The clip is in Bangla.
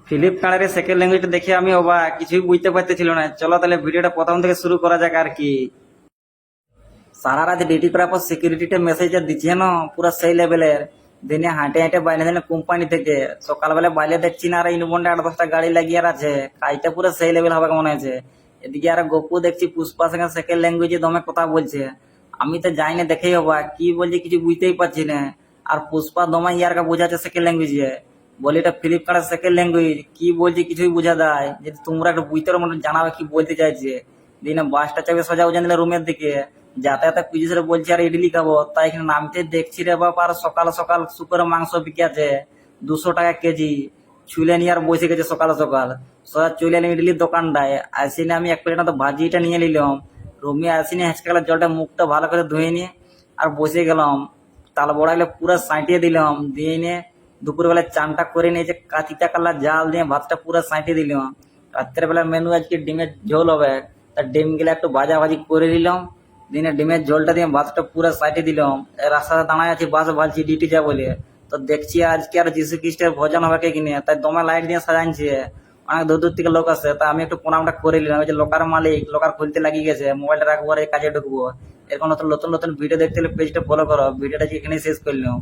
ফ্লিপকার্টের সেকেন্ড ল্যাঙ্গুয়েজটা দেখে আমি অবাক, কিছুই বুঝতে পারতেছিল না। চলো তাহলে ভিডিওটা প্রথম থেকে শুরু করা যাক আর কি। সারা রাত ডিউটি করার পর সিকিউরিটিটা মেসেজটা দিচ্ছে না, পুরো সেই লেভেলের। দিনে হাঁটে হাঁটে বাইরে দিলে কোম্পানি থেকে, সকালবেলা বাইরে দেখছি না আর ইনবন্ডে 8-10টা গাড়ি লাগিয়ে আছে। কাজটা পুরো সেই লেভেল হবে মনে হয়েছে। এদিকে আর গপু দেখছি পুষ্পার সঙ্গে সেকেন্ড ল্যাঙ্গুয়েজে দমে কথা বলছে। আমি তো যাই না, দেখেই অবাক, কি বলছে কিছু বুঝতেই পারছি না। আর পুষ্পা দমে ইয়ারকে বোঝাচ্ছে সেকেন্ড ল্যাঙ্গুয়েজে। বলি এটা ফ্লিপকার্টের সেকেন্ড ল্যাঙ্গুয়েজ, কি বলছে কিছুই বোঝা দেয়। যদি তোমরা একটু বুঝতে পারো জানাবে কি বলতে চাইছে। দিনে বাসটা চাপে সোজা উঠে দিলে রুমের দিকে। যাতায়াতে পিছিয়ে বলছি আর ইডলি খাবো, তাই এখানে নামতে দেখছি রে বাবা, আর সকাল সকাল শুকরের মাংস বিকে আছে 200 টাকা কেজি। ছুলে নিয়ে আর বসে গেছে সকাল সকাল। সোজা চলে এলাম ইডলির দোকানটায়, আসিনি আমি এক প্লেট তো ভাজিটা নিয়ে নিলাম। রুমে আসিনি, হেঁচকে গেলাম, জলটা মুখটা ভালো করে ধুয়ে নিয়ে আর বসে গেলাম। তাল বড়াইলে পুরো সাঁটিয়ে দিলাম, দিয়ে নিয়ে দুপুরবেলা চানটা করে নিয়ে যে কাঁচিটা কালা জাল দিয়ে ভাতটা পুরো সাঁটিয়ে দিলাম। রাত্রের বেলা মেনু আজকে ডিমের ঝোল হবে, তা ডিম গুলা একটু ভাজা ভাজি করে দিলাম। দিনে ডিমের ঝোলটা দিয়ে ভাতটা পুরো সাইটে দিলাম। রাস্তাতে দাঁড়ায় আছি, বাস ভালছি ডিউটি যা বলে। তো দেখছি আজকে আর যিশু খ্রিস্টের ভজন হবে কে কিনে, তাই দমে লাইট দিয়ে সাজাইছে। অনেক দূর দূর থেকে লোক আসে, তা আমি একটু প্রণামটা করে নিলাম। ওই যে লোকার মালিক, লোকার খুলতে লাগিয়ে গেছে, মোবাইলটা রাখবো আর এই কাজে ঢুকবো। এরকম নতুন নতুন নতুন ভিডিও দেখতে হলে পেজটা ফলো করো। ভিডিওটা এখানে শেষ করলাম।